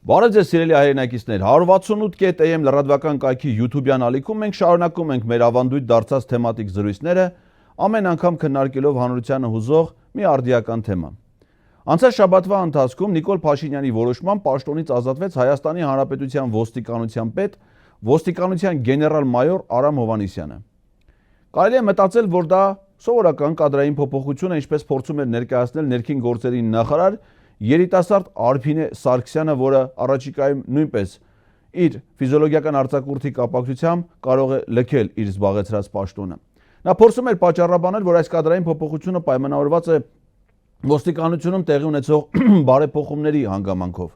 Բարև ձեզ սիրելի հայրենակիցներ, 168.am լրատվական կայքի YouTube-յան ալիքում մենք շարունակում ենք մեր ավանդույթ դարձած թեմատիկ զրույցները, ամեն անգամ քննարկելով հանրությանը հուզող մի արդիական թեմա։ Անցած շաբաթվա ընթացքում Նիկոլ Փաշինյանի որոշմամբ պաշտոնից ազատվեց Հայաստանի Հանրապետության ոստիկանության պետ, ոստիկանության գեներալ-մայոր Արամ Հովհաննիսյանը։ Կարելի է մտածել, որ դա սովորական կադրային փոփոխություն է, ինչպես փորձում էր ներկայացնել ներքին գործերի նախարար երիտասարդ Արփինե Սարգսյանը, որը առաջիկայում նույնպես իր ֆիզիոլոգիական արձակուրդի կապակցությամբ կարող է լքել իր զբաղեցրած պաշտոնը։ Նա փորձում էր պատճառաբանել, որ այս կադրային փոփոխությունը պայմանավորված է ոստիկանությունում տեղի ունեցող բարեփոխումների հանգամանքով։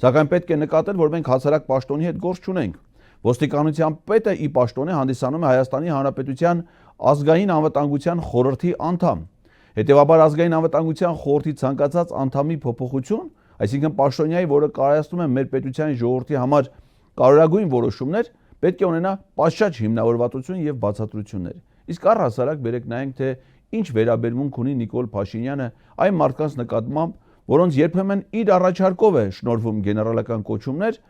Սակայն պետք է նկատել, որ մենք հասարակ պաշտոնի հետ գործ չունենք։ Ոստիկանության պետը ի պաշտոնե հանդիսանում է Հայաստանի Հանրապետության ազգային անվտանգության խորհրդի անդամ։ Հետևաբար ազգային անվտանգության խորհրդի ցանկացած անդամի փոփոխություն, այսինքն պաշտոնյայի, որը կայացնում է մեր պետության ժողովրդի համար կարևորագույն որոշումներ, պետք է ունենա պատշաճ հիմնավորվածություն եւ բացատրություններ։ Իսկ առհասարակ բերեք նայենք, թե ինչ վերաբերմունք ունի Նիկոլ Փաշինյանը այն մարդկանց նկատմամբ, որոնց երբեմն իր առաջարկով է շնորհվում գեներալական կոչումներ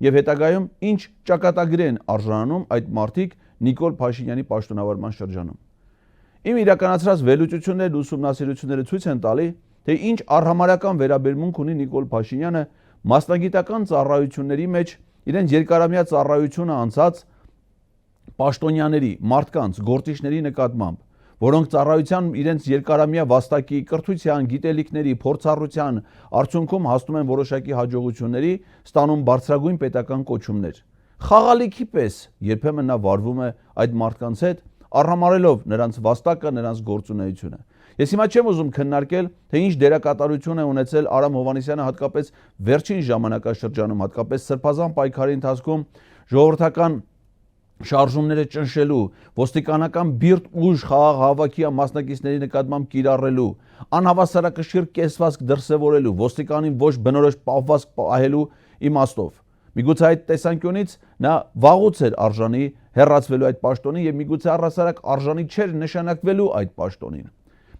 եւ հետագայում ինչ ճակատագրի են արժանանում այդ մարդիկ Նիկոլ Փաշինյանի պաշտոնավարման շրջանում։ Իմ իրականացրած վերլուծություններն ու ուսումնասիրությունները ցույց են տալի, թե ինչ առհամարական վերաբերմունք ունի Նիկոլ Փաշինյանը մասնագիտական ծառայությունների մեջ իրենց երկարամյա ծառայությունը անցած պաշտոնյաների, մարդկանց, գործիչների նկատմամբ, որոնք ծառայության իրենց երկարամյա վաստակի, կրթության, գիտելիքների, փորձառության արդյունքում հասնում են որոշակի հաջողությունների, ստանում բարձրագույն պետական կոչումներ։ Խաղալիքի պես երբեմն նա վարվում է այդ մարդկանց հետ, առհամարելով նրանց վաստակը, նրանց գործունեությունը։ Ես հիմա չեմ ուզում քննարկել, թե ինչ դերակատարություն է ունեցել Արամ Հովհաննիսյանը հատկապես վերջին ժամանակաշրջանում, հատկապես սրբազան պայքարի ընթացքում ժողովրդական շարժումները ճնշելու, ոստիկանական բիրտ ուժ խաղաղ հավաքի մասնակիցների նկատմամբ կիրառելու, անհավասարակշիռ կեսվածք դրսևորելու, ոստիկանին ոչ բնորոշ պահվածք պահելու իմաստով։ Միգուցե այդ տեսանկյունից նա վաղուց էր արժանի հեռացվելու այդ պաշտոնին եւ միգուցե առհասարակ արժանի չէր նշանակվելու այդ պաշտոնին։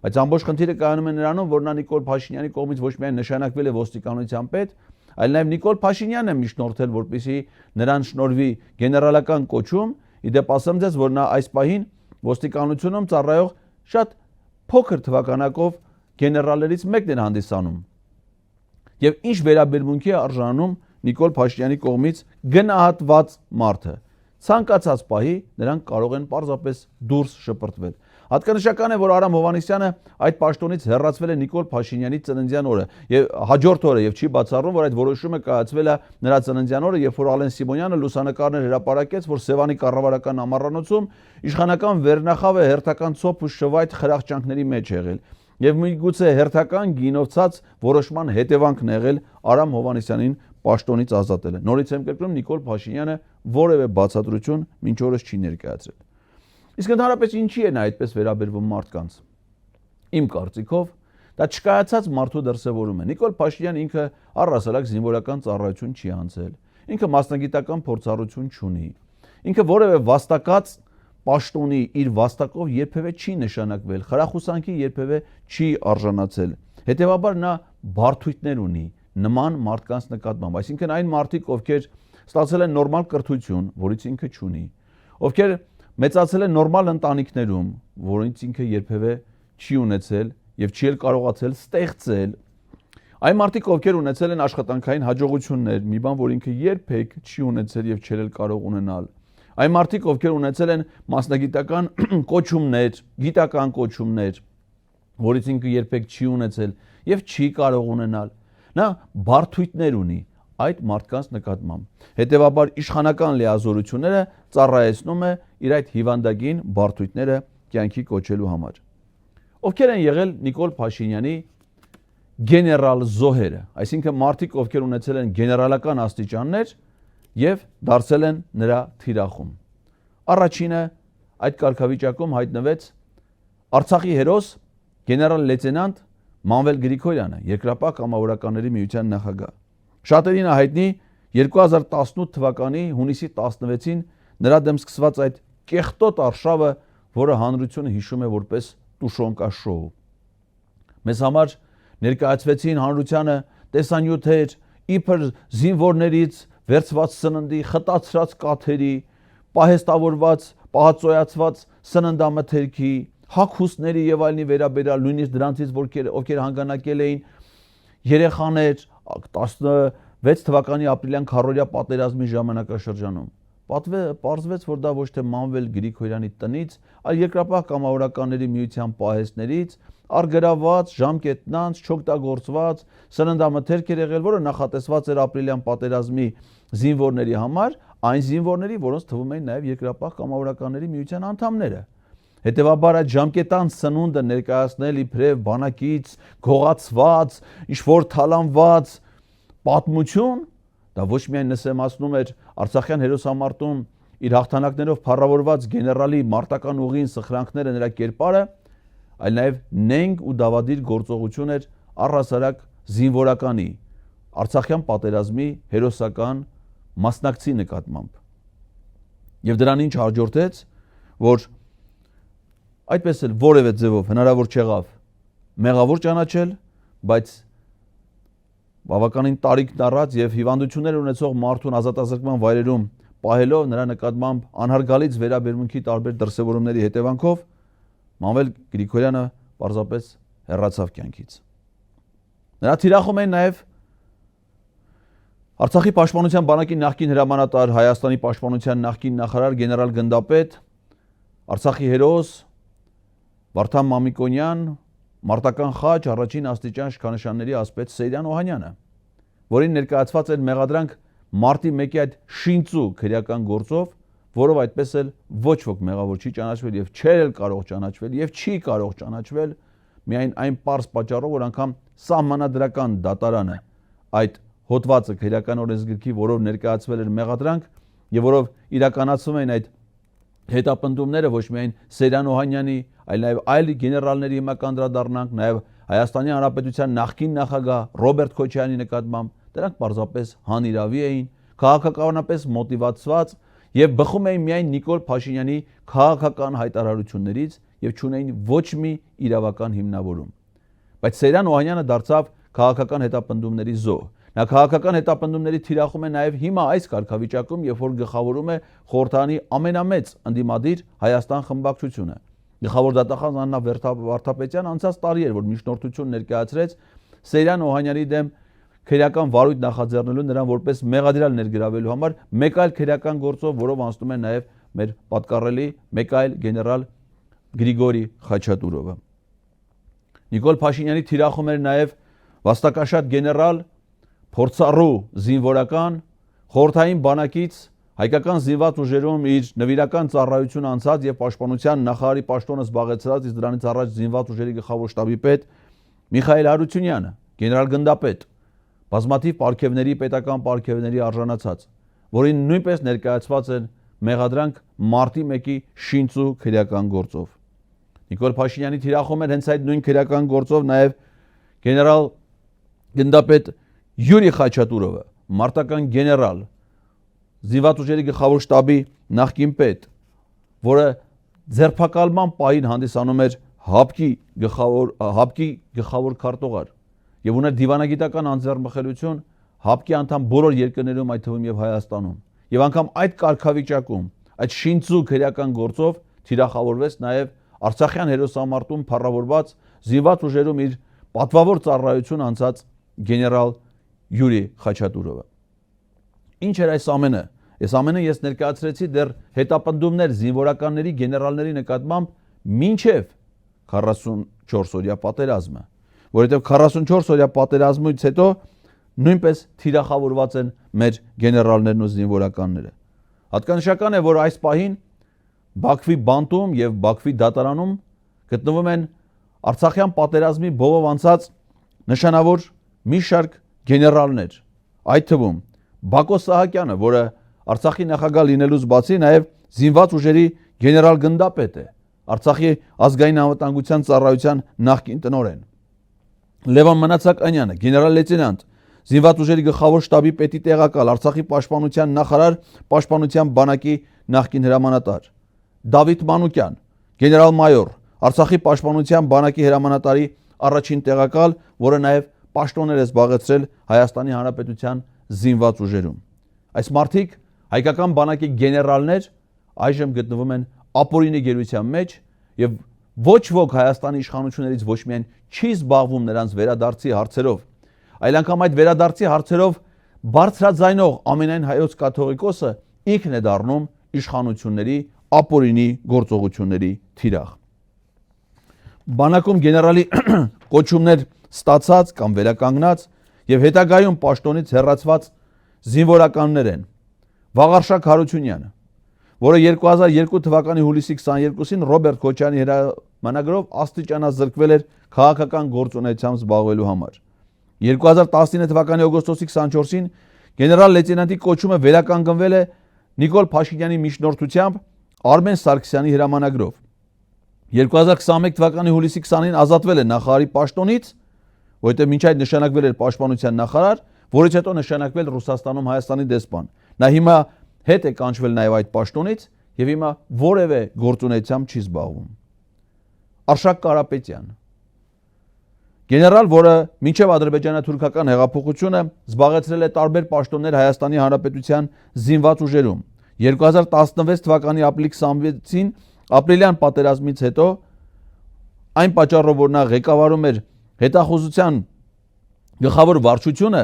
Բայց ամբողջ խնդիրը կայանում է նրանում, որ նա Նիկոլ Փաշինյանի կողմից ոչ միայն նշանակվել է ոստիկանության պետ, այլ նաեւ Նիկոլ Փաշինյանն է միջնորդել, որպեսզի նրան շնորհվի գեներալական կոչում, իդեպ ասեմ ձեզ, որ նա այս պահին ոստիկանությունում ծառայող շատ փոքր թվականակով գեներալներից մեկն է հանդիսանում։ Եվ ինչ վերաբերմունքի է արժանում Նիկոլ Փաշինյանի կողմից գնահատված մարդը։ Ցանկացած պահի նրանք կարող են պարզապես դուրս շպրտվել։ Հատկանշական է, որ Արամ Հովհաննիսյանը այդ պաշտոնից հեռացվել է Նիկոլ Փաշինյանի ծննդյան օրը եւ հաջորդ օրը եւ չի բացառում, որ այդ որոշումը կայացվել է նրա ծննդյան օրը, երբ որ Ալեն Սիմոնյանը լուսանկարներ հրապարակեց, որ Սևանի կառավարական ամառանոցում իշխանական վերնախավը հերթական ցոփ ու շվայտ խրախճանքների մեջ եղել եւ միգուցե հերթական գինովցած որոշման հետևանքն եղել Արամ Հովհաննիսյանին պաշտոնից ազատելը։ Նորից եմ կրկնում, Նիկոլ Փաշինյանը որևէ բացատրություն մինչ օրս չի ներկայացրել։ Իսկ ընդհանրապես ինչի է նա այդպես վերաբերվում մարդկանց։ Իմ կարծիքով դա չկայացած մարդու դրսևորում է։ Նիկոլ Փաշինյանը ինքը առհասարակ զինվորական ծառայություն չի անցել։ Ինքը մասնագիտական փորձառություն չունի։ Ինքը որևէ վաստակած պաշտոնի իր վաստակով երբևէ չի նշանակվել, խրախուսանքի երբևէ չի արժանացել։ Հետևաբար նա բարդույթներ ունի նման մարդկանց նկատմամբ, այսինքն այն մարդիկ, ովքեր ստացել են նորմալ կրթություն, որից ինքը չունի, ովքեր մեծացել են նորմալ ընտանիքներում, որից ինքը երբևէ չի ունեցել եւ չի էլ կարողացել ստեղծել, այն մարդիկ, ովքեր ունեցել են աշխատանքային հաջողություններ, մի բան, որ ինքը երբեք չի ունեցել եւ չէր էլ կարող ունենալ, այն մարդիկ, ովքեր ունեցել են մասնագիտական կոչումներ, գիտական կոչումներ, որից ինքը երբեք չի ունեցել եւ չի կարող ունենալ, նա բարդույթներ ունի այդ մարդկանց նկատմամբ։ Հետևաբար իշխանական լիազորությունները ծառայեցնում է իր այդ հիվանդագին բարդույթները կյանքի կոչելու համար։ Ովքեր են եղել Նիկոլ Փաշինյանի գեներալ զոհերը, այսինքն մարդիկ, ովքեր ունեցել են գեներալական աստիճաններ եւ դարձել են նրա թիրախում։ Առաջինը այդ կարգավիճակում հայտնվեց Արցախի հերոս գեներալ լեյտենանտ Մանվել Գրիգորյանը, երկրապահ կամավորականների միության նախագահ։ Շատերին հայտնի 2018 թվականի հունիսի 16-ին նրա դեմ սկսված այդ կեղտոտ արշավը, որը հանրությունը հիշում է որպես Տուշոնկա շոու։ Մեզ համար ներկայացվեցին հանրությանը տեսանյութեր, իբր զինվորներից վերցված սննդի, խտացրած կաթերի, պահեստավորված, պահածոյացված սննդամթերքի, հագուստների եւ այլնի վերաբերյալ, նույնիսկ դրանցից ովքեր հանգանակել էին երեխաներ 16 թվականի ապրիլյան քարորիա պատերազմի ժամանակաշրջանում։ Պարզվեց, որ դա ոչ թե Մանվել Գրիգորյանի տնից, այլ Երկրապահ կամավորականների միության պահեստներից արգրաված, ժամկետնանց, չօգտագործված սննդամթերք էր եղել, որը նախատեսված էր ապրիլյան պատերազմի զինվորների համար, այն զինվորների, որոնց թվում էին նաև Երկրապահ կամավորականների միության անդամները։ Հետևաբար այդ ժամկետան սնունդը ներկայացնել իբրև բանակից գողացված, ինչ-որ թալանված պատմություն, դա ոչ միայն նսեմացնում էր Արցախյան հերոսամարտում իր հաղթանակներով փառավորված գեներալի մարտական ուղին սխրանքները նրա կերպարը, այլ նաև նենգ ու դավադիր գործողություն էր առհասարակ զինվորականի Արցախյան պատերազմի հերոսական մասնակցի նկատմամբ։ Եվ դրան ինչ հաջորդեց, որ այդպես էլ որևէ ձևով հնարավոր չեղավ մեղավոր ճանաչել, բայց բավականին տարիքն առած եւ հիվանդություններ ունեցող մարդուն ազատազրկման վայրերում պահելով նրա նկատմամբ անհարգալից վերաբերմունքի տարբեր դրսևորումների հետևանքով Մանվել Գրիգորյանը պարզապես հեռացավ կյանքից։ Նրա թիրախում են նաև Արցախի պաշտպանության բանակի նախկին հրամանատար, Հայաստանի պաշտպանության նախկին նախարար գեներալ գնդապետ, Արցախի հերոս Վարդան Մամիկոնյան, մարտական խաչ առաջին աստիճան շքանշանների ասպետ Սեյրան Օհանյանը, որին ներկայացված էր մեղադրանք մարտի 1-ի այդ շինծու քրեական գործով, որով այդպես էլ ոչ ոք մեղավոր չի ճանաչվել եւ չէր կարող ճանաչվել եւ չի կարող ճանաչվել միայն այն պարզ պատճառով, որ անգամ սահմանադրական դատարանը այդ հոդվածը քրեական օրենսգրքի, որով ներկայացվել էր մեղադրանք եւ որով իրականացվում են այդ հետապնդումները ոչ միայն Սեյրան Օհանյանի, այլ նաև այլ գեներալների հիմնական անդրադառնանք, նաև Հայաստանի Հանրապետության նախկին նախագահ Ռոբերտ Քոչարյանի նկատմամբ, դրանք պարզապես հանիրավի էին, քաղաքականապես մոտիվացված եւ բխում էին միայն Նիկոլ Փաշինյանի քաղաքական հայտարարություններից եւ չունեին ոչ մի իրավական հիմնավորում։ Բայց Սեյրան Օհանյանը դարձավ քաղաքական հետապնդումների զոհ։ Նա քաղաքական հետապնդումների թիրախում է նաև հիմա այս կարգավիճակում, երբ որ գլխավորում է խորհրդանի ամենամեծ ընդդիմադիր Հայաստան խմբակցությունը։ Գլխավոր դատախազ Աննա Վարդապետյան անցած տարի էր, որ միջնորդություն ներկայացրեց Սեյրան Օհանյանի դեմ քրեական վարույթ նախաձեռնելու նրան որպես մեղադրյալ ներգրավելու համար մեկ այլ քրեական գործով, որով անցնում է նաև մեր պատկառելի մեկ այլ գեներալ Գրիգորի Խաչատուրովը։ Նիկոլ Փաշինյանի թիրախում էր նաև վաստակաշատ գեներալ փորձառու զինվորական խորհրդային բանակից հայկական զինված ուժերում իր նվիրական ծառայություն անցած եւ պաշտպանության նախարարի պաշտոնը զբաղեցրած իսկ դրանից առաջ զինված ուժերի գլխավոր շտաբի պետ Միխայել Հարությունյանը, գեներալ գնդապետ, բազմաթիվ պարգևների, պետական պարգևների արժանացած, որին նույնպես ներկայացված են մեղադրանք մարտի 1-ի շինծու քրեական գործով։ Նիկոլ Փաշինյանի թիրախում էր հենց այդ նույն քրեական գործով նաև գեներալ գնդապետ Յուրի Խաչատուրովը, մարտական գեներալ, զինված ուժերի գլխավոր շտաբի նախկին պետ, որը ձերբակալման պահին հանդիսանում էր ՀԱՊԿ-ի գլխավոր քարտուղար եւ ուներ դիվանագիտական անձեռնմխելիություն ՀԱՊԿ-ի անդամ բոլոր երկրներում, այդ թվում եւ Հայաստանում։ Եվ անգամ այդ կարգավիճակում, այդ շինծու քրեական գործով թիրախավորվեց նաեւ Արցախյան հերոսամարտում փառավորված զինված ուժերում իր պատվավոր ծառայություն անցած գեներալ Յուրի Խաչատուրովը։ Ինչ էր այս ամենը։ Այս ամենը ես ներկայացրեցի դեռ հետապնդումներ զինվորականների գեներալների նկատմամբ մինչև 44-օրյա պատերազմը, որովհետև 44-օրյա պատերազմից հետո նույնպես թիրախավորված են մեր գեներալներն ու զինվորականները։ Հատկանշական է, որ այս պահին Բաքվի բանտում եւ Բաքվի դատարանում գտնվում են Արցախյան պատերազմի բովով անցած նշանավոր մի շարք գեներալներ, այդ թվում Բակո Սահակյանը, որը Արցախի նախագահ լինելուց բացի նաև զինված ուժերի գեներալ գնդապետ է, Արցախի ազգային անվտանգության ծառայության նախկին տնօրեն, Լևոն Մնացականյանը, գեներալ լեյտենանտ, զինված ուժերի գլխավոր շտաբի պետի տեղակալ, Արցախի պաշտպանության նախարար, պաշտպանության բանակի նախկին հրամանատար, Դավիթ Մանուկյան, գեներալ մայոր, Արցախի պաշտպանության բանակի հրամանատարի առաջին տեղակալ, որը նաև պաշտոններ է զբաղեցրել Հայաստանի Հանրապետության զինված ուժերում։ Այս մարդիկ հայկական բանակի գեներալներ այժմ գտնվում են ապօրինի գերության մեջ եւ ոչ ոք Հայաստանի իշխանություններից ոչ միայն չի զբաղվում նրանց վերադարձի հարցերով, այլ անգամ այդ վերադարձի հարցերով բարձրաձայնող ամենայն հայոց կաթողիկոսը ինքն է դառնում իշխանությունների ապօրինի գործողությունների թիրախ։ Բանակում գեներալի կոչումներ ստացած կամ վերականգնած եւ հետագայում պաշտոնից հեռացված զինվորականներ են Վաղարշակ Հարությունյանը, որը 2002 թվականի հուլիսի 22-ին Ռոբերտ Քոչարյանի հրամանագրով աստիճանազրկվել էր քաղաքական գործունեությամբ զբաղվելու համար։ 2019 թվականի օգոստոսի 24-ին գեներալ լեյտենանտի կոչումը վերականգնվել է Նիկոլ Փաշինյանի միջնորդությամբ Արմեն Սարգսյանի հրամանագրով։ 2021 թվականի հուլիսի 20-ին ազատվել է նախարարի պաշտոնից, որտեղ մինչ այդ նշանակվել էր պաշտպանության նախարար, որից հետո նշանակվել Ռուսաստանում Հայաստանի դեսպան։ Նա հիմա հետ է կանչվել նաև այդ պաշտոնից եւ հիմա որևէ գործունեությամբ չի զբաղվում։ Արշակ Կարապետյան, գեներալ, որը մինչև ադրբեջանա-թուրքական հեղափոխությունը զբաղեցրել է տարբեր պաշտոններ Հայաստանի Հանրապետության զինված ուժերում։ 2016 թվականի ապրիլի 26-ին ապրիլյան պատերազմից հետո այն պատճառով, որ նա ղեկավարում էր հետախուզության գլխավոր վարչությունը,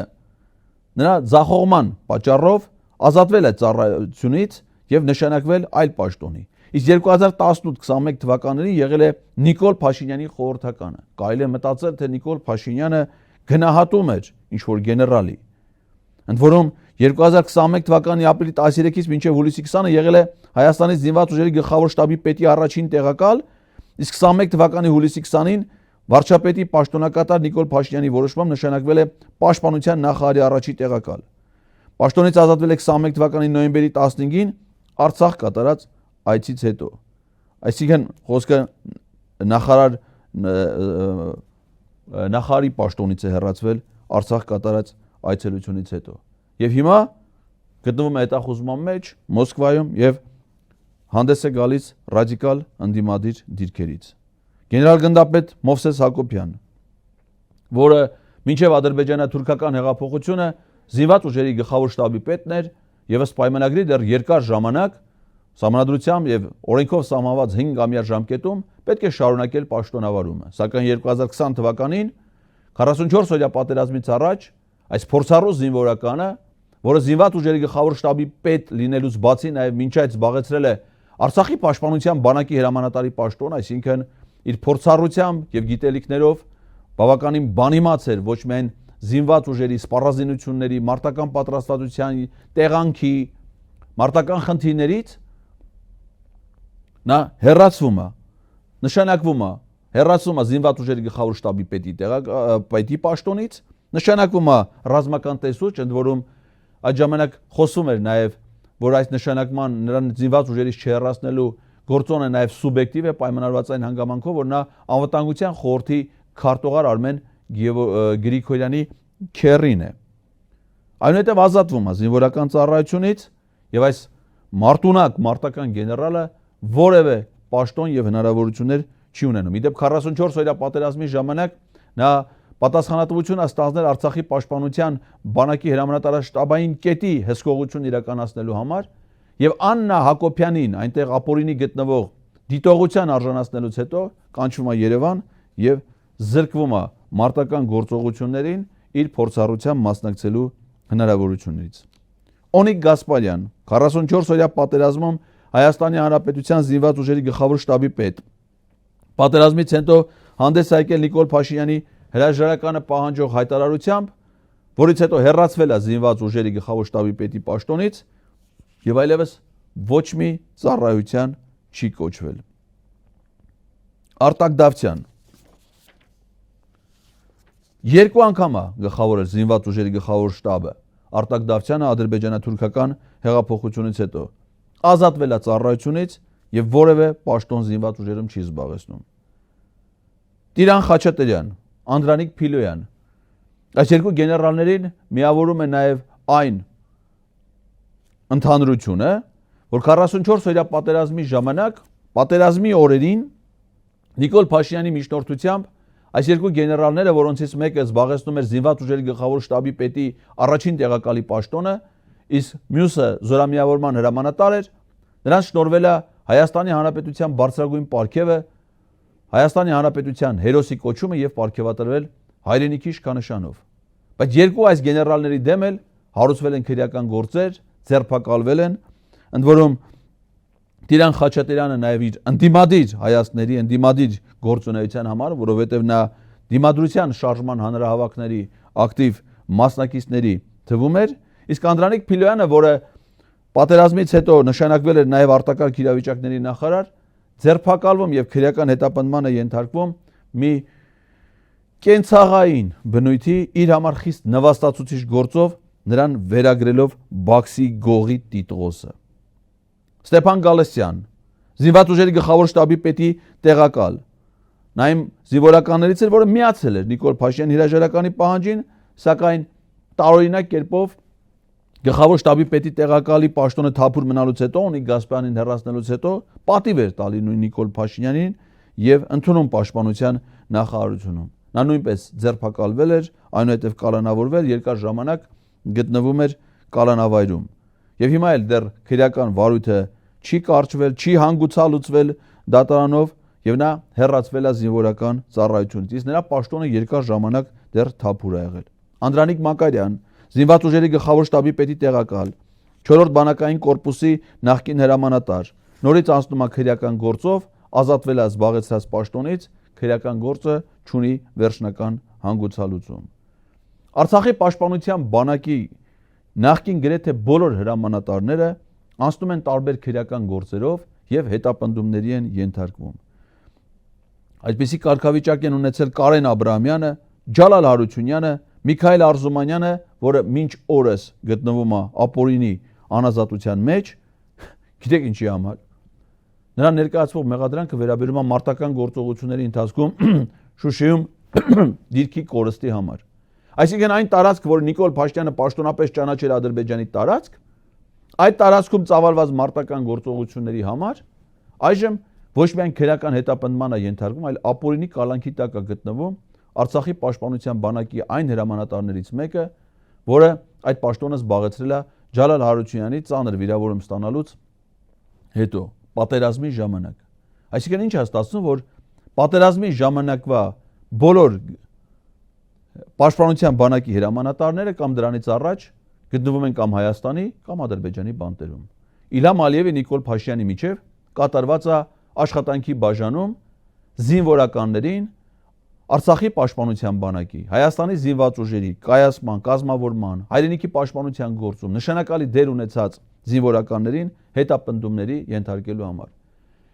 նրա ձախողման պատճառով ազատվել է ծառայությունից եւ նշանակվել այլ պաշտոնի։ Իսկ 2018-21 թվականներին եղել է Նիկոլ Փաշինյանի խորհրդականը։ Կարելի է մտածել, թե Նիկոլ Փաշինյանը գնահատում էր ինչ-որ գեներալի։ Ընդ որում 2021 թվականի ապրիլի 13-ից մինչև հուլիսի 20-ը եղել է Հայաստանի զինված ուժերի գլխավոր շտաբի պետի առաջին տեղակալ, իսկ 21 թվականի հուլիսի 20-ին վարչապետի պաշտոնակատար Նիկոլ Փաշինյանի որոշմամբ նշանակվել է պաշտպանության նախարարի առաջին տեղակալ։ Պաշտոնից ազատվել է 21 թվականի նոյեմբերի 15-ին Արցախ կատարած այցից հետո։ Այսինքն խոսքը նախարարի պաշտոնից է հեռացվել Արցախ կատարած այցելությունից հետո։ Եվ հիմա գտնվում է հետախուզման մեջ Մոսկվայում եւ հանդես է գալիս ռադիկալ ընդդիմադիր դիրքերից։ Գեներալ-գնդապետ Մովսես Հակոբյան, որը մինչև ադրբեջանա-թուրքական հեղափոխությունը զինված ուժերի գլխավոր շտաբի պետն էր եւ ըստ պայմանագրի դեռ երկար ժամանակ Սահմանադրությամբ եւ օրենքով սահմանված 5-ամյա ժամկետում պետք է շարունակել պաշտոնավարումը, սակայն 2020 թվականին 44 օրյա պատերազմից առաջ այս փորձառու զինվորականը, որը զինված ուժերի գլխավոր շտաբի պետ լինելուց բացի նաեւ մինչ այդ զբաղեցրել է Արցախի պաշտպանության բանակի հրամանատարի պաշտոն, այսինքն իր փորձառությամբ եւ գիտելիքներով բավականին բանիմաց էր ոչ միայն զինված ուժերի սպառազինությունների, մարտական պատրաստվածության, տեղանքի, մարտական խնդիրներից նա հեռացվում է, նշանակվում է, հեռացվում է զինված ուժերի գլխավոր շտաբի պետի պաշտոնից, նշանակվում է ռազմական տեսուչ, ընդ որում այդ ժամանակ խոսում էր նաև, որ այս նշանակման նրան զինված ուժերից չհեռացնելու գործոնը նաև սուբյեկտիվ է, պայմանավորված այն հանգամանքով, որ նա անվտանգության խորհրդի քարտուղար Արմեն Գրիգորյանի քեռին է։ Այնուհետև ազատվում է զինվորական ծառայությունից եւ այս մարտունակ մարտական գեներալը որևէ պաշտոն եւ հնարավորություններ չի ունենում։ Իդեպ 44 օրյա պատերազմի ժամանակ նա պատասխանատվություն է ստանձնել Արցախի պաշտպանության բանակի հրամանատարաշտաբային կետի հսկողություն իրականացնելու համար եւ Աննա Հակոբյանին այնտեղ ապօրինի գտնվող դիտողության արժանացնելուց հետո կանչվում է Երևան եւ զրկվում է մարտական գործողություններին իր փորձառությամբ մասնակցելու հնարավորություններից։ Օնիկ Գասպարյան, 44 օրյա պատերազմում Հայաստանի Հանրապետության զինված ուժերի գլխավոր շտաբի պետ։ Պատերազմից հետո հանդես եկել Նիկոլ Փաշինյանի հրաժարականը պահանջող հայտարարությամբ, որից հետո հեռացվել է զինված ուժերի գլխավոր շտաբի պետի պաշտոնից եւ այլևս ոչ մի ծառայության չի կոչվել։ Արտակ Դավթյան երկու անգամ է գլխավորել զինված ուժերի գլխավոր շտաբը։ Արտակ Դավթյանը ադրբեջանա-թուրքական հեղափոխությունից հետո ազատվել է ծառայությունից եւ որևէ պաշտոն զինված ուժերում չի զբաղեցնում։ Տիրան Խաչատրյան, Անդրանիկ Փիլոյան, այս երկու գեներալներին միավորում է նաեւ այն ընդհանրությունը, որ 44 օրյա պատերազմի ժամանակ, պատերազմի օրերին Նիկոլ Փաշինյանի միջնորդությամբ Այս երկու գեներալները, որոնցից մեկը զբաղեցնում էր զինված ուժերի գլխավոր շտաբի պետի առաջին տեղակալի պաշտոնը, իսկ մյուսը զորամիավորման հրամանատար էր, նրանց շնորհվել է Հայաստանի Հանրապետության բարձրագույն պարգևը, Հայաստանի Հանրապետության հերոսի կոչումը եւ պարգևատրվել հայրենիքի իշխանանշանով։ Բայց երկու այս գեներալների դեմ էլ հարուցվել են քրեական գործեր, ձերբակալվել են, ընդ որում Տիրան Խաչատրյանը նաև իր ընդդիմադիր հայացքների, ընդդիմադիր գործունեության համար, որովհետև նա դիմադրության շարժման հանրահավաքների ակտիվ մասնակիցների թվում էր, իսկ Անդրանիկ Փիլոյանը, որը պատերազմից հետո նշանակվել էր նաև արտակարգ իրավիճակների նախարար, ձերբակալվում եւ քրեական հետապնդմանը ենթարկվում մի կենցաղային բնույթի իր համար խիստ նվաստացուցիչ գործով նրան վերագրելով Բաքսի գողի տիտղոսը։ Ստեփան Գալստյան, զինված ուժերի գլխավոր շտաբի պետի տեղակալ, նա իմ զինվորականներից էր, որը միացել էր Նիկոլ Փաշինյանի հրաժարականի պահանջին, սակայն տարօրինակ կերպով գլխավոր շտաբի պետի տեղակալի պաշտոնը թափուր մնալուց հետո, ունի Գասպարյանին հեռացնելուց հետո պատիվ էր տալի նույն Նիկոլ Փաշինյանին եւ ընդունում պաշտպանության նախարարությունում։ Նա նույնպես ձերբակալվել էր, այնուհետև կալանավորվել, երկար ժամանակ գտնվում էր կալանավայրում։ Եվ հիմա էլ դեռ քրեական վարույթը չի կարճվել, չի հանգուցալուծվել դատարանով եւ նա հեռացվել է զինվորական ծառայությունից, իսկ նրա պաշտոնը երկար ժամանակ դեռ թափուր է եղել։ Անդրանիկ Մակարյան, զինված ուժերի գլխավոր շտաբի պետի տեղակալ, 4-րդ բանակային կորպուսի նախկին հրամանատար, նորից անցնում է քրեական գործով, ազատվել է զբաղեցրած պաշտոնից, քրեական գործը չունի վերջնական հանգուցալուծում։ Արցախի պաշտպանության բանակի նախկին գրեթե բոլոր հրամանատարները անցնում են տարբեր քրեական գործերով եւ հետապնդումների են ենթարկվում։ Այսպիսի կարգավիճակ են ունեցել Կարեն Աբրահամյանը, Ջալալ Հարությունյանը, Միքայել Արզումանյանը, որը մինչ օրս գտնվում է ապօրինի անազատության մեջ, գիտեք ինչի համար։ Նրան ներկայացվող մեղադրանքը վերաբերում է մարտական գործողությունների ընթացքում Շուշիում դիրքի կորստի համար։ Այսինքն այն տարածք, որ Նիկոլ Փաշինյանը պաշտոնապես ճանաչել Ադրբեջանի տարածք, այդ տարածքում ծավալված մարտական գործողությունների համար այժմ ոչ միայն քրեական հետապնդման է ենթարկվում, այլ ապօրինի կալանքի տակ է գտնվում Արցախի պաշտպանության բանակի այն հրամանատարներից մեկը, որը այդ պաշտոնը զբաղեցրել է Ջալալ Հարությունյանի ծանր վիրավորում ստանալուց հետո, պատերազմի ժամանակ։ Այսինքն ինչ է ստացվում, որ պատերազմի ժամանակվա բոլոր պաշտպանության բանակի հրամանատարները կամ դրանից առաջ գտնվում են կամ Հայաստանի կամ Ադրբեջանի բանտերում։ Իլհամ Ալիևի Նիկոլ Փաշինյանի միջև կատարված է աշխատանքի բաժանում զինվորականներին Արցախի պաշտպանության բանակի, Հայաստանի զինված ուժերի կայացման, կազմավորման, հայրենիքի պաշտպանության գործում նշանակալի դեր ունեցած զինվորականներին հետապնդումների ենթարկելու համար։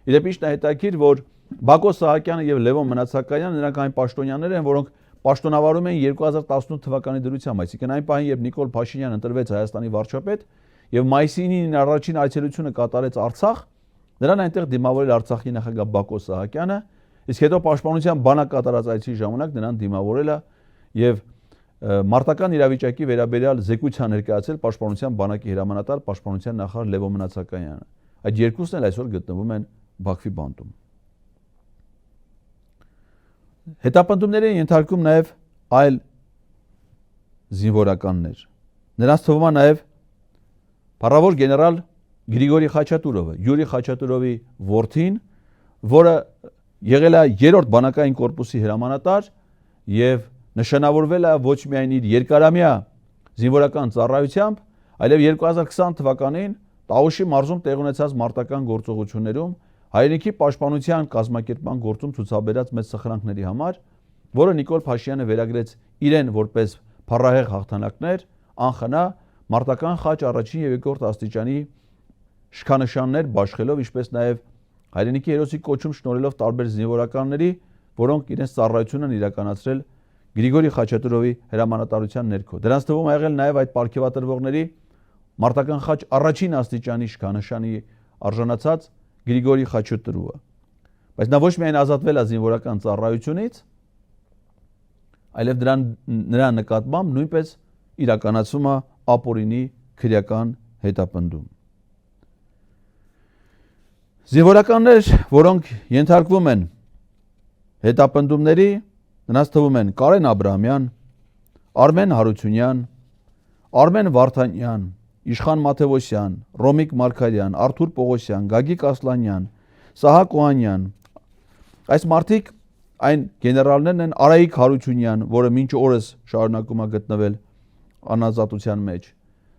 Իրեպ ինչն է հետաքրքիր, որ Բակո Սահակյանը եւ Լևոն Մնացականյանը նրանք այն պաշտոնյաներ են, որոնք պաշտոնավարում են 2018 թվականի դրությամբ, այսինքն այն պահին, երբ Նիկոլ Փաշինյանը ընտրվեց Հայաստանի վարչապետ եւ մայիսի 9-ին առաջին այցելությունը կատարեց Արցախ, նրան այնտեղ դիմավորել Արցախի նախագահ Բակո Սահակյանը, իսկ հետո պաշտպանության բանակ կատարած այցի ժամանակ նրան դիմավորել է եւ մարտական իրավիճակի վերաբերյալ զեկույցան ներկայացել պաշտպանության բանակի հրամանատար պաշտպանության նախարար Լևոն Մնացականյանը։ Այդ երկուսն էլ այսօր գտնվում են Բաքվի բանտում։ Հետապնդումների ենթարկում նաև այլ զինվորականներ։ Նրանց թվում է նաև փառավոր գեներալ Գրիգորի Խաչատուրովը, Յուրի Խաչատուրովի որդին, որը եղել է 3-րդ բանակային կորպուսի հրամանատար եւ նշանավորվել է ոչ միայն իր երկարամյա զինվորական ծառայությամբ, այլև 2020 թվականին Տաուշի մարզում տեղ ունեցած մարտական գործողություններում հայրենիքի պաշտպանության կազմակերպման գործում ցուցաբերած մեծ սխրանքների համար, որը Նիկոլ Փաշինյանը վերագրեց իրեն որպես փառահեղ հաղթանակներ, անխնա մարտական խաչ առաջին եւ երկրորդ աստիճանի շքանշաններ բաշխելով, ինչպես նաեւ հայրենիքի հերոսի կոչում շնորհելով տարբեր զինվորականների, որոնք իրենց ծառայությունն իրականացրել Գրիգորի Խաչատուրովի հրամանատարության ներքո։ Դրանց թվում է եղել նաեւ այդ պարգևատրվողների մարտական խաչ առաջին աստիճանի շքանշանի արժանացած Գրիգորի Խաչատուրովը։ Բայց նա ոչ միայն ազատվել է զինվորական ծառայությունից, այլև նրա նկատմամբ նույնպես իրականացում է ապօրինի քրեական հետապնդում։ Զինվորականներ, որոնք ենթարկվում են հետապնդումների, նրանց թվում են Կարեն Աբրահամյան, Արմեն Հարությունյան, Արմեն Վարդանյան, Իշխան Մաթևոսյան, Ռոմիկ Մարգարյան, Արթուր Պողոսյան, Գագիկ Ասլանյան, Սահակ Օհանյան։ Այս մարդիկ այն գեներալներն են, Արայիկ Հարությունյան, որը մինչ օրս շարունակում է գտնվել անազատության մեջ։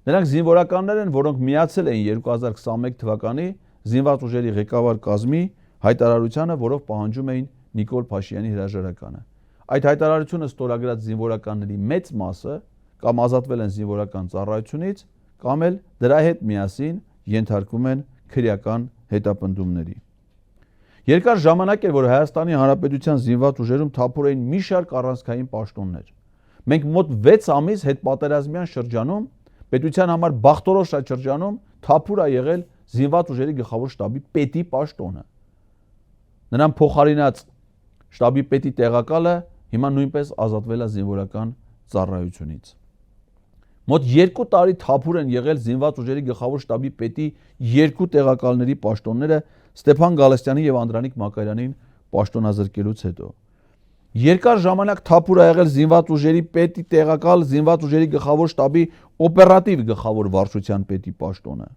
Նրանք զինվորականներ են, որոնք միացել էին 2021 թվականի զինված ուժերի ղեկավար կազմի հայտարարությանը, որով պահանջում էին Նիկոլ Փաշինյանի հրաժարականը։ Այդ հայտարարությունը ստորագրած զինվորականների մեծ մասը կամ ազատվել են զինվորական ծառայությունից, կամ էլ դրա հետ միասին ենթարկվում են քրեական հետապնդումների։ Երկար ժամանակ էր, որ Հայաստանի Հանրապետության զինված ուժերում թափուր էին մի շարք առանցքային պաշտոններ։ Մենք մոտ 6 ամիս հետպատերազմյան շրջանում, պետության համար բախտորոշ շրջանում թափուր է եղել զինված ուժերի գլխավոր շտաբի պետի պաշտոնը։ Նրան փոխարինած շտաբի պետի տեղակալը հիմա նույնպես ազատվել է զինվորական ծառայությունից։ Մոտ 2 տարի թափուր են եղել զինված ուժերի գլխավոր շտաբի պետի 2 տեղակալների պաշտոնները Ստեփան Գալստյանի եւ Անդրանիկ Մակարյանին պաշտոնազրկելուց հետո։ Երկար ժամանակ թափուր է եղել զինված ուժերի պետի տեղակալ, զինված ուժերի գլխավոր շտաբի օպերատիվ գլխավոր վարչության պետի պաշտոնը։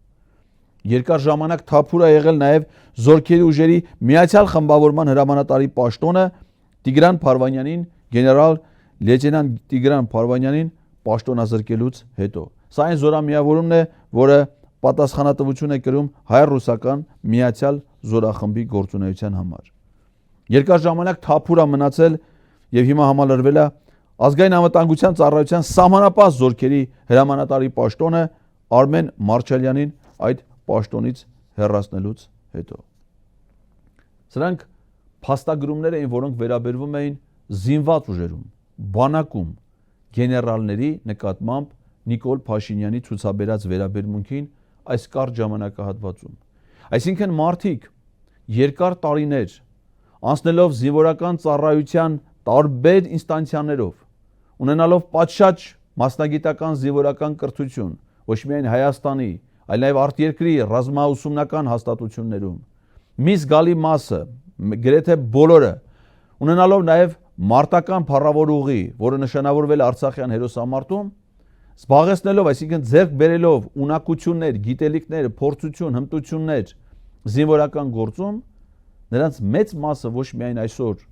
Երկար ժամանակ թափուր է եղել նաեւ զորքերի ուժերի միացյալ խմբավորման հրամանատարի պաշտոնը Տիգրան Փարվանյանին, գեներալ լեյտենանտ Տիգրան Փարվանյանին պաշտոնազրկելուց հետո։ Սա այն զորամիավորումն է, որը պատասխանատվություն է կրում հայ-ռուսական միացյալ զորախմբի գործունեության համար։ Երկար ժամանակ թափուր է մնացել եւ հիմա համալրվել է ազգային անվտանգության ծառայության սահմանապահ զորքերի հրամանատարի պաշտոնը Արմեն Մարչալյանին այդ պաշտոնից հեռացնելուց հետո։ Սրանք փաստագրումներ էին, որոնք վերաբերվում էին զինված ուժերում, բանակում, գեներալների նկատմամբ Նիկոլ Փաշինյանի ցուցաբերած վերաբերմունքին այս կարճ ժամանակահատվածում։ Այսինքն մարդիկ երկար տարիներ անցնելով զինվորական ծառայության տարբեր ինստանցիաներով, ունենալով պատշաճ մասնագիտական զինվորական կրթություն, ոչ միայն Հայաստանի, այլ նաև արտերկրի ռազմաուսումնական հաստատություններում, մի զգալի մասը, գրեթե բոլորը, ունենալով նաև մարտական փառավոր ուղի, որը նշանավորվել է Արցախյան հերոսամարտում, զբաղեցնելով, այսինքն ձեռք բերելով ունակություններ, գիտելիքներ, փորձություն, հմտություններ զինվորական գործում, նրանց մեծ մասը ոչ միայն այսօր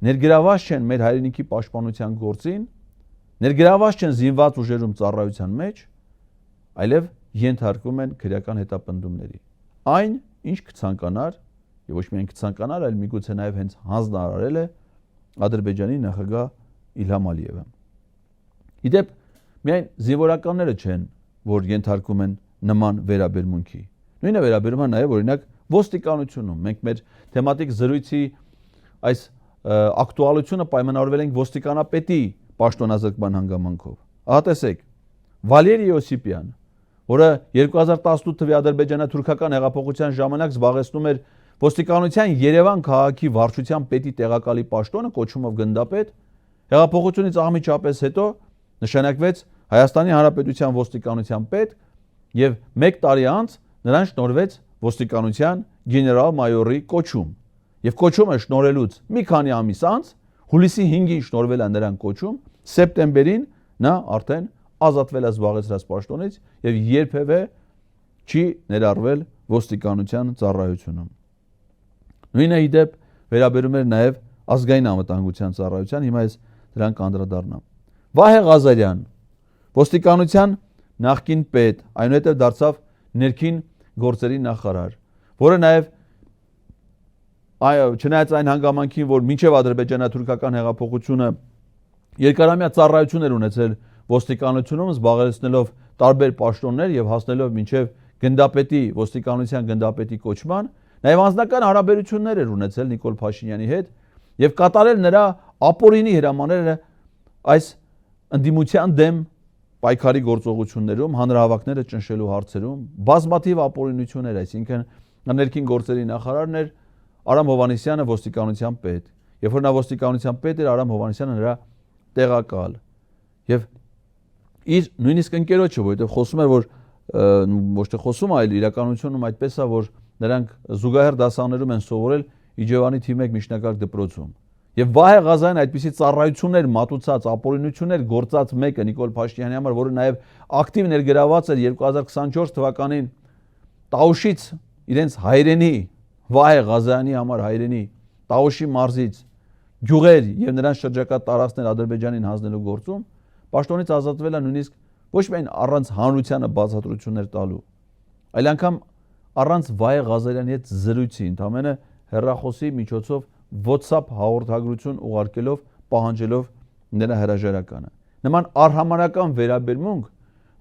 ներգրաված չեն մեր հայրենիքի պաշտպանության գործին, ներգրաված չեն զինված ուժերում ծառայության մեջ, այլև ենթարկվում են քրեական հետապնդումների։ Այն, ինչ կցանկանար, եւ ոչ միայն կցանկանար, այլ միգուցե նաև հենց հանձնարարել է Ադրբեջանի նախագահ Իլհամ Ալիևը։ Իդեպ միայն զինվորականները չեն, որ ենթարկվում են նման վերաբերմունքի։ Նույնը վերաբերում է նաև օրինակ ոստիկանությունում։ Մենք մեր թեմատիկ զրույցի այս ակտուալությունը պայմանավորվել ենք ոստիկանապետի պաշտոնազրկման հանգամանքով։ Ահա տեսեք, Վալերի Յոսիպյան, որը 2018 թվականի ադրբեջանա-թուրքական հեղափոխության ժամանակ զբաղեցնում էր ոստիկանության Երևան քաղաքի վարչության պետի տեղակալի պաշտոնը, կոչումով գնդապետ, հեղափոխությունից անմիջապես հետո նշանակվեց Հայաստանի Հանրապետության ոստիկանության պետ եւ 1 տարի անց նրան շնորհվեց ոստիկանության գեներալ-մայորի կոչում։ Եվ կոչումը շնորհելուց մի քանի ամիս անց, հուլիսի 5-ին շնորհվել է նրան կոչում, սեպտեմբերին նա արդեն ազատվել է զբաղեցրած պաշտոնից եւ երբևէ չի ներառվել ոստիկանության ծառայությունում։ Նույնը իդեպ վերաբերում էր նաև ազգային անվտանգության ծառայության, հիմա ես դրան կանդրադառնամ։ Վահե Ղազարյան, ոստիկանության նախկին պետ, այնուհետև դարձավ ներքին գործերի նախարար, որը նաև չնայած այն հանգամանքին, որ մինչև ադրբեջանա-թուրքական հեղափոխությունը երկարամյա ծառայություն էր ունեցել ոստիկանությունում, զբաղեցնելով տարբեր պաշտոններ եւ հասնելով մինչև գնդապետի, ոստիկանության գնդապետի կոչման, նաև անձնական հարաբերություններ էր ունեցել Նիկոլ Փաշինյանի հետ եւ կատարել նրա ապօրինի հրամանները այս ընդդիմության դեմ պայքարի գործողություններում, հանրահավաքները ճնշելու հարցերում, բազմաթիվ ապօրինություններ, այսինքն ներքին գործերի նախարարն էր Արամ Հովհաննիսյանը ոստիկանության պետ, երբ որ նա ոստիկանության պետ էր, Արամ Հովհաննիսյանը նրա տեղակալ եւ իր նույնիսկ ընկերոջը, որովհետեւ խոսում էր, որ ոչ թե խոսում, այլ իրականությունում այդպես է, որ նրանք զուգահեռ դասաներում են սովորել Իջևանի թիվ 1 միջնակարգ դպրոցում Եվ Վահե Ղազարյանն այդպիսի ծառայություններ մատուցած, ապօրինություններ գործած մեկը Նիկոլ Փաշինյանի համար, որը նաև ակտիվ ներգրաված էր 2024 թվականին Տաուշից իրենց հայրենի Վահե Ղազարյանի համար հայրենի Տաուշի մարզից գյուղեր եւ նրանց շրջակա տարածքներ Ադրբեջանին հանձնելու գործում պաշտոնից ազատվել է նույնիսկ ոչ միայն առանց հանրությանը բացատրություններ տալու, այլ անգամ առանց Վահե Ղազարյանի հետ զրույցի, ընդամենը հեռախոսի միջոցով WhatsApp հաղորդագրություն ուղարկելով, պահանջելով նրա հրաժարականը։ Նման արհամարհական վերաբերմունք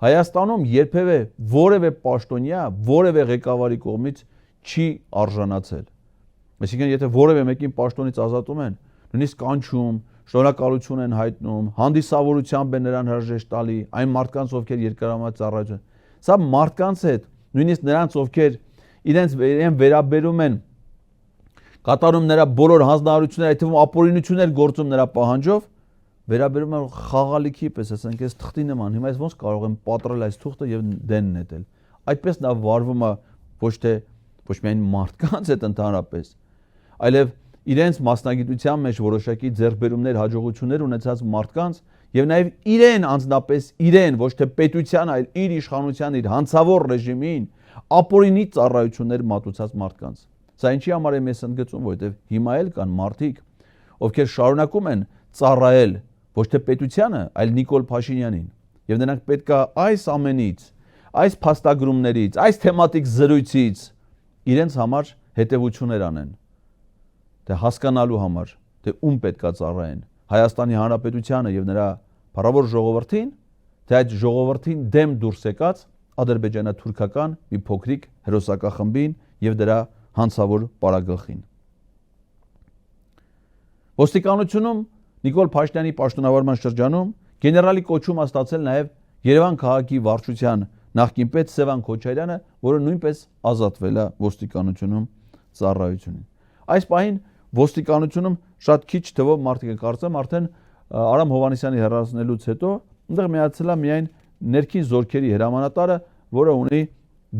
Հայաստանում երբևէ որևէ պաշտոնյա, որևէ ղեկավարի կողմից չի արժանացել։ Այսինքն, եթե որևէ մեկին պաշտոնից ազատում են, նույնիսկ կանչում, շնորհակալություն են հայտնում, հանդիսավորությամբ են նրան հրաժեշտ տալի, այն մարդկանց, ովքեր երկարամյա ծառայություն։ Սա մարդկանց հետ, նույնիսկ նրանց, ովքեր իրենց վերաբերում են, կատարում նրա բոլոր հանձնարարությունները, այդ թվում ապօրինություններ գործում նրա պահանջով, վերաբերում են խաղալիքի պես, ասենք, այս թղթի նման, հիմա ես ոնց կարող եմ պատռել այս թուղթը եւ դեն նետել։ Այդպես նա վարվում է ոչ միայն մարդկանց հետ ընդհանրապես, այլև իրենց մասնագիտության մեջ որոշակի ձեռքբերումներ, հաջողություններ ունեցած մարդկանց եւ նաեւ իրեն անձնապես իրեն, ոչ թե պետության, այլ իր իշխանության, իր հանցավոր ռեժիմին ապօրինի ծառայություններ մատուցած մարդկանց։ Սա ինչի համար եմ ես ընդգծում, որովհետեւ հիմա էլ կան մարդիկ, ովքեր շարունակում են ծառայել ոչ թե պետությանը, այլ Նիկոլ Փաշինյանին, եւ նրանք պետք է այս ամենից, այս փաստագրումներից, այս թեմատիկ զրույցից իրենց համար հետևություններ անեն, թե հասկանալու համար, թե ում պետք է ծառայեն, Հայաստանի Հանրապետությանը եւ նրա փառավոր ժողովրդին, թե այդ ժողովրդին դեմ դուրս եկած ադրբեջանա-թուրքական մի փոքրիկ հերոսակախմբին եւ դրա հանցավոր պարագլխին։ Ոստիկանությունում Նիկոլ Փաշինյանի պաշտոնավարման շրջանում գեներալի կոչում է ստացել նաև Երևան քաղաքի վարչության նախկին պետ Սևան Քոչարյանը, որը նույնպես ազատվել է ոստիկանությունում ծառայությունից։ Այս պահին ոստիկանությունում շատ քիչ թվով մարդիկ կարծեմ արդեն Արամ Հովհաննիսյանի հեռացնելուց հետո այնտեղ միացել է միայն ներքին զորքերի հրամանատարը, որը ունի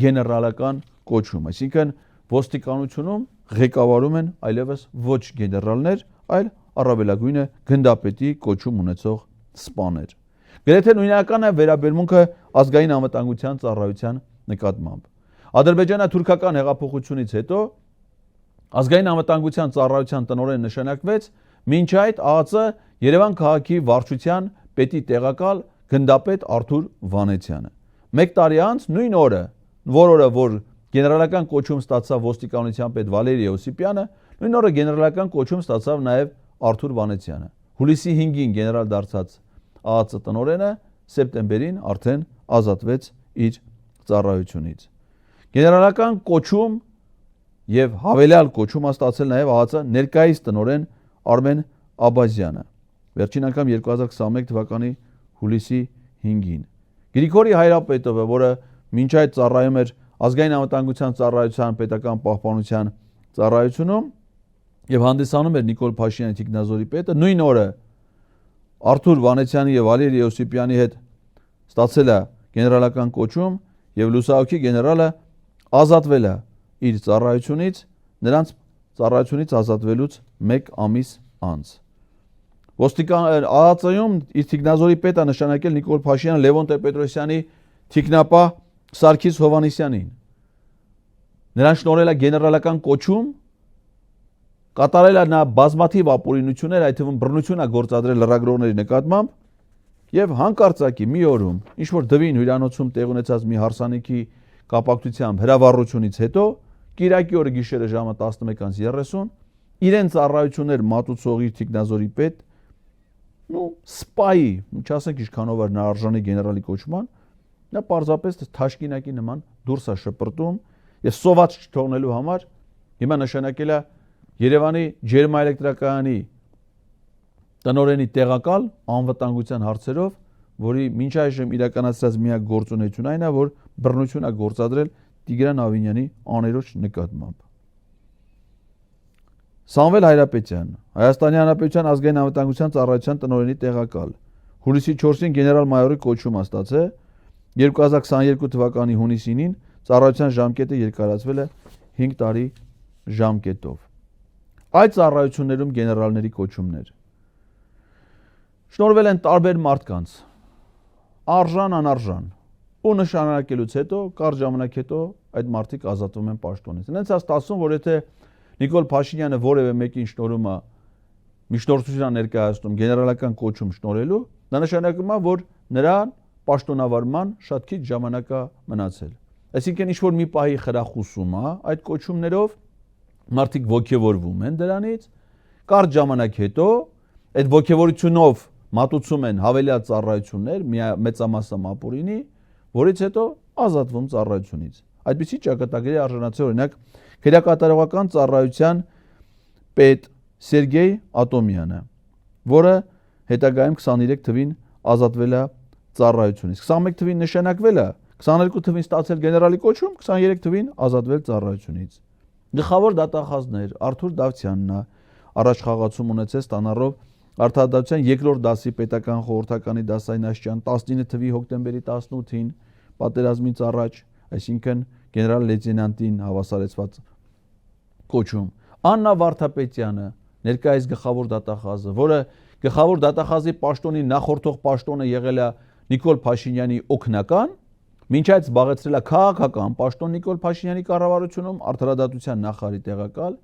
գեներալական կոչում, այսինքն ոստիկանությունում ղեկավարում են այլևս ոչ գեներալներ, այլ առավելագույնը գնդապետի կոչում ունեցող սպաներ։ Գրեթե նույնական է վերաբերմունքը ազգային անվտանգության ծառայության նկատմամբ։ Ադրբեջանա-թուրքական հեղափոխությունից հետո ազգային անվտանգության ծառայության տնօրեն նշանակվեց մինչ այդ ԱԱԾ Երևան քաղաքի վարչության պետի տեղակալ գնդապետ Արթուր Վանեցյանը։ Մեկ տարի անց նույն օրը, որ գեներալական կոչում ստացավ ոստիկանության պետ Վալերի Օսիպյանը, նույն օրը գեներալական կոչում ստացավ նաև Արթուր Վանեցյանը։ Հուլիսի 5-ին գեներալ դարձած ԱԱԾ տնօրենը սեպտեմբերին արդեն ազատվեց իր ծառայությունից։ Գեներալական կոչում եւ հավելյալ կոչում ստացել նաև ԱԱԾ ներկայիս տնօրեն Արմեն Աբազյանը։ Վերջին անգամ 2021 թվականի հուլիսի 5-ին։ Գրիգորի Հայրապետովը, որը մինչ այդ ծառայում էր ազգային անվտանգության ծառայության պետական պահպանության ծառայությունում եւ հանդիսանում էր Նիկոլ Փաշինյանի թիկնազորի պետը, նույն օրը Արթուր Վանեցյանի եւ Վալերի Օսիպյանի հետ ստացել է գեներալական կոչում եւ լուսահոգի գեներալը ազատվել է իր ծառայությունից, նրանց ծառայությունից ազատվելուց 1 ամիս անց։ Ոստիկան ԱԱԾ-ում իր թիկնազորի պետը նշանակել Նիկոլ Փաշինյանը Լևոն Տեր-Պետրոսյանի թիկնապահ Սարգիս Հովհաննիսյանին։ Նրան շնորհել է գեներալական կոչում, կատարել է նա բազմաթիվ ապօրինություններ, այդ թվում բռնություն է գործադրել լրագրողների նկատմամբ եւ հանկարծակի մի օրում, ինչ որ դվին հյուրանոցում տեղ ունեցած մի հարսանիքի կապակցությամբ հրավառությունից հետո, Կիրակի օրը գիշերը ժամը 11:30, իրեն ծառայություններ մատուցող իր թիկնազորի պետ, սպայի, չասենք ինչքանով էր նա արժանի գեներալի կոչման, նա պարզապես թաշկինակի նման դուրս է շպրտում եւ սոված չթողնելու համար հիմա նշանակել է Երևանի ջերմաէլեկտրակայանի տնօրենի տեղակալ անվտանգության հարցերով, որի մինչ այժմ իրականացրած միակ գործունեությունը այն է, որ բռնություն է գործադրել Տիգրան Ավինյանի աներոջ նկատմամբ։ Սամվել Հայրապետյան, Հայաստանի Հանրապետության ազգային անվտանգության ծառայության տնօրենի տեղակալ, հուլիսի 4-ին գեներալ-մայորի կոչում է ստացել, 2022 թվականի հունիսի 9-ին ծառայության ժամկետը երկարացվել է 5 տարի ժամկետով։ այդ ծառայություններում գեներալների կոչումներ շնորհվել են տարբեր մարդկանց, արժան, անարժան, ու նշանակելուց հետո, կարճ ժամանակ հետո այդ մարդիկ ազատվում են պաշտոնից։ Հենց է ստացվում, որ եթե Նիկոլ Փաշինյանը որևէ մեկին շնորհում է միջնորդության ներկայացնում գեներալական կոչում շնորհելու, դա նշանակում է, որ նրան պաշտոնավարման շատ քիչ ժամանակ է մնացել։ Այսինքն ինչ-որ մի պահի խրախուսում է այդ կոչումներով, մարդիկ ոգևորվում են դրանից, կարճ ժամանակ հետո այդ ոգևորությունով մատուցում են հավելյալ ծառայություններ մեծամասն ապօրինի, որից հետո ազատվում ծառայությունից։ Այդպիսի ճակատագրի արժանացել օրինակ քերակատարողական ծառայության պետ Սերգեյ Ատոմյանը, որը հետագայում 23 թվին ազատվել է ծառայությունից։ 21 թվին նշանակվել է, 22 թվին ստացել գեներալի կոչում, 23 թվին ազատվել ծառայությունից։ Գլխավոր դատախազներ Արթուր Դավթյանն է առաջ խաղացում ունեցել ստանալով Արդարադատության 2-րդ դասի պետական խորհրդականի դասային աշճան 19 թվի հոկտեմբերի 18-ին պատերազմից առաջ, այսինքն գեներալ լեյտենանտին հավասարեցված կոչում։ Աննա Վարդապետյանը ներկայիս գլխավոր դատախազը, որը գլխավոր դատախազի պաշտոնի նախորդող պաշտոնը եղել է Նիկոլ Փաշինյանի օգնական, մինչ այդ զբաղեցրել է քաղաքական պաշտոն Նիկոլ Փաշինյանի կառավարությունում արդարադատության նախարարի տեղակալ,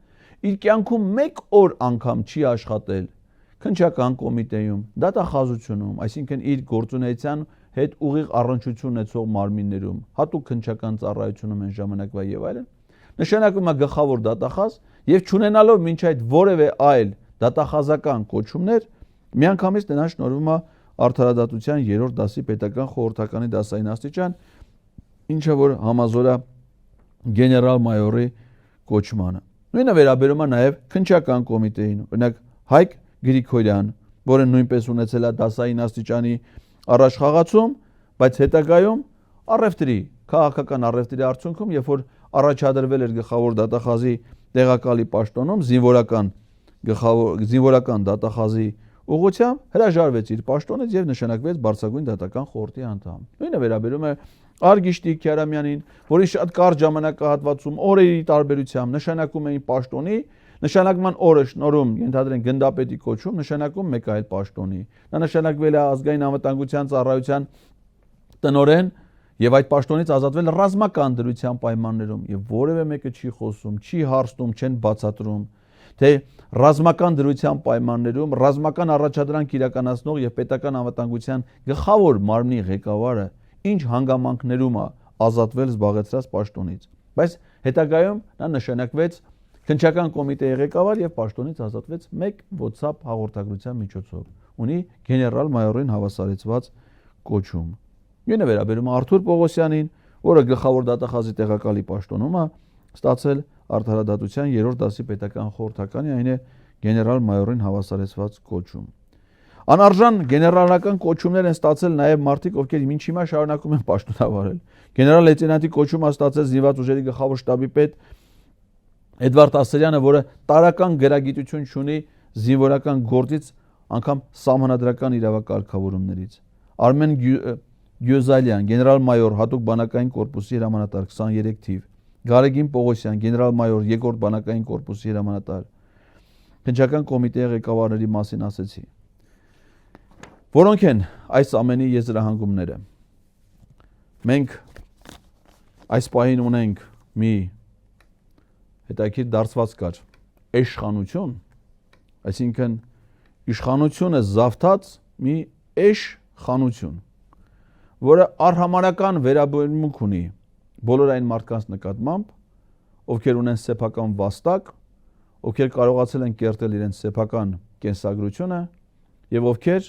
իր կյանքում մեկ օր անգամ չի աշխատել քննչական կոմիտեում, դատախազությունում, այսինքն իր գործունեության հետ ուղիղ առնչություն ունեցող մարմիններում, հատուկ քննչական ծառայությունում են ժամանակվա եւ այլն, նշանակում է գլխավոր դատախազ եւ չունենալով մինչ այդ որևէ այլ դատախազական կոչումներ, միանգամից նրան շնորհվում է արդարադատության 3-րդ դասի պետական խորհրդականի դասային աստիճան, ինչը որ համազոր է գեներալ-մայորի կոչմանը։ Նույնը վերաբերում է նաև քննչական կոմիտեին, օրինակ Հայկ Գրիգորյան, որը նույնպես ունեցել է դասային աստիճանի առաջխաղացում, բայց հետագայում առևտրի, քաղաքական առևտրի արդյունքում, երբ որ առաջադրվել էր գլխավոր դատախազի տեղակալի պաշտոնում, զինվորական դատախազի ուղղությամբ հրաժարվեց իր պաշտոնից եւ նշանակվեց բարձրագույն դատական խորհրդի անդամ։ Նույնը վերաբերում է Արգիշտի Քյարամյանին, որի շատ կարճ ժամանակահատվածում օրերի տարբերությամբ նշանակում էին պաշտոնի, նշանակման օրը շնորհում ենթադրեն գնդապետի կոչում, նշանակում մեկ այլ պաշտոնի։ Նա նշանակվել է ազգային անվտանգության ծառայության տնօրեն եւ այդ պաշտոնից ազատվել ռազմական դրության պայմաններում եւ որևէ մեկը չի խոսում, չի հարցնում, չեն բացատրում, թե ռազմական դրության պայմաններում ռազմական առաջադրանք իրականացնող եւ պետական անվտանգության գլխավոր մարմնի ղեկավարը ինչ հանգամանքներում է ազատվել զբաղեցրած պաշտոնից, բայց հետագայում նա նշանակվեց քննչական կոմիտեի ղեկավար եւ պաշտոնից ազատվեց մեկ WhatsApp հաղորդագրության միջոցով, ունի գեներալ-մայորին հավասարեցված կոչում։ Նույնը վերաբերում է Արթուր Պողոսյանին, որը գլխավոր դատախազի տեղակալի պաշտոնում է ստացել արդարադատության 3-րդ դասի պետական խորհրդականի, այն է գեներալ-մայորին հավասարեցված կոչում։ Անարժան գեներալական կոչումներ են ստացել նաև մարդիկ, ովքեր մինչ հիմա շարունակում են պաշտոնավարել։ Գեներալ լեյտենանտի կոչում է ստացել զինված ուժերի գլխավոր շտաբի պետ Էդվարդ Ասրյանը, որը տարրական գրագիտություն ունի զինվորական գործից անգամ սահմանադրական իրավակարգավորումներից։ Արմեն Գյուզալյան, գեներալ-մայոր հատուկ բանակային կորպուսի հրամանատար 23 թիվ։ Գարեգին Պողոսյան, գեներալ-մայոր 2-րդ բանակային կորպուսի հրամանատար։ Քննչական կոմիտեի ղեկավարների մասին ասեցի։ Որոնք են այս ամենի եզրահանգումները։ Մենք այս պահին ունենք մի հետաքրքիր դարձված կար էշխանություն, այսինքն իշխանությունը զավթած մի էշխանություն, որը արհամարական վերաբերմունք ունի բոլոր այն մարդկանց նկատմամբ, ովքեր ունեն սեփական վաստակ, ովքեր կարողացել են կերտել իրենց սեփական կենսագրությունը եւ ովքեր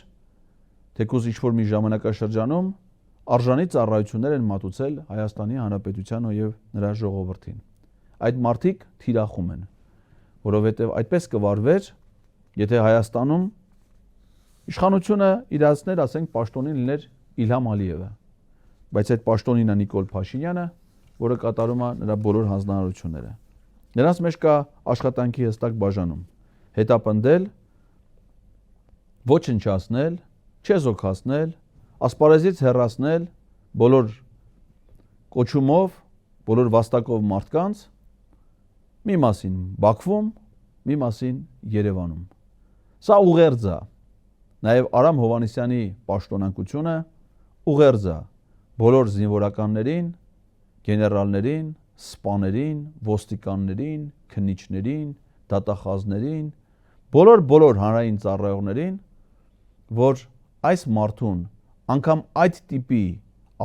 թեկուզ ինչ-որ մի ժամանակաշրջանում արժանի ծառայություններ են մատուցել Հայաստանի Հանրապետությանը եւ նրա ժողովրդին։ Այդ մարդիկ թիրախում են, որովհետեւ այդպես կվարվեր, եթե Հայաստանում իշխանությունը իրացներ, ասենք, պաշտոնին լիներ Իլհամ Ալիևը, բայց այդ պաշտոնին է Նիկոլ Փաշինյանը, որը կատարում է նրա բոլոր հանձնարարությունները։ Նրանց մեջ կա աշխատանքի հստակ բաժանում՝ հետապնդել, ոչնչացնել, չեզոքացնել, ասպարեզից հեռացնել բոլոր կոչումով, բոլոր վաստակով մարդկանց, մի մասին Բաքվում, մի մասին Երևանում։ Սա ուղերձ է։ Նաև Արամ Հովհաննիսյանի պաշտոնակությունը ուղերձ է բոլոր զինվորականներին, գեներալներին, սպաներին, ոստիկաններին, քննիչներին, դատախազներին, բոլոր հանրային ծառայողներին, որ այս մարդուն անգամ այդ տիպի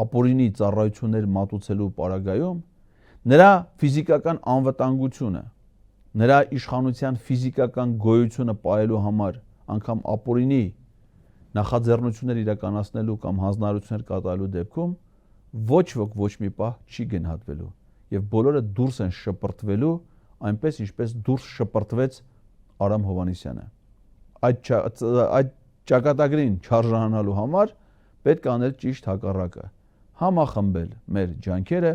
ապօրինի ծառայություններ մատուցելու պարագայում նրա ֆիզիկական անվտանգությունը, նրա իշխանության ֆիզիկական գոյությունը պահելու համար անգամ ապօրինի նախաձեռնություններ իրականացնելու կամ հանձնարարություններ կատարելու դեպքում ոչ ոք ոչ մի պահ չի գնահատվելու եւ բոլորը դուրս են շպրտվելու այնպես ինչպես դուրս շպրտվեց Արամ Հովհաննիսյանը։ Այդ ճակատագրին չարժանանալու համար պետք է անել ճիշտ հակառակը, համախմբել մեր ջանքերը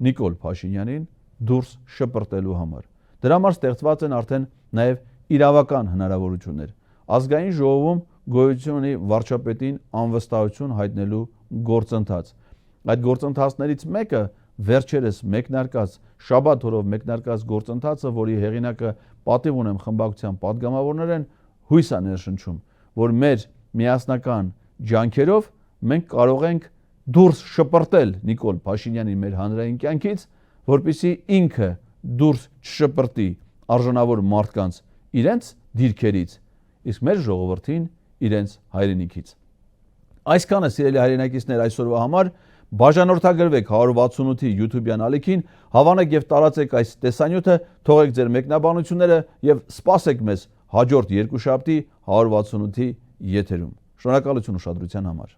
Նիկոլ Փաշինյանին դուրս շպրտելու համար։ Դրա համար ստեղծված են արդեն նաև իրավական հնարավորություններ։ Ազգային ժողովում գոյություն ունի վարչապետին անվստահություն հայտնելու գործընթաց։ Այդ գործընթացներից մեկը վերջերս մեկնարկած շաբաթ օրով մեկնարկած գործընթացը, որի հեղինակը պատիվ ունեմ խմբակցության падգամավորներ են, հույս է ներշնչում, որ մեր միասնական ջանքերով մենք կարող ենք դուրս շպրտել Նիկոլ Փաշինյանին մեր հանրային կյանքից, որպեսզի ինքը դուրս չշպրտի արժանավոր մարդկանց իրենց դիրքերից, իսկ մեր ժողովրդին իրենց հայրենիքից։ Այսքանը սիրելի հայրենակիցներ այսօրվա համար, բաժանորդագրվեք 168-ի YouTube-յան ալիքին, հավանեք եւ տարածեք այս տեսանյութը, թողեք ձեր մեկնաբանությունները եւ սպասեք մեզ հաջորդ երկուշաբթի 168-ի եթերում։ Շնորհակալություն ուշադրության համար։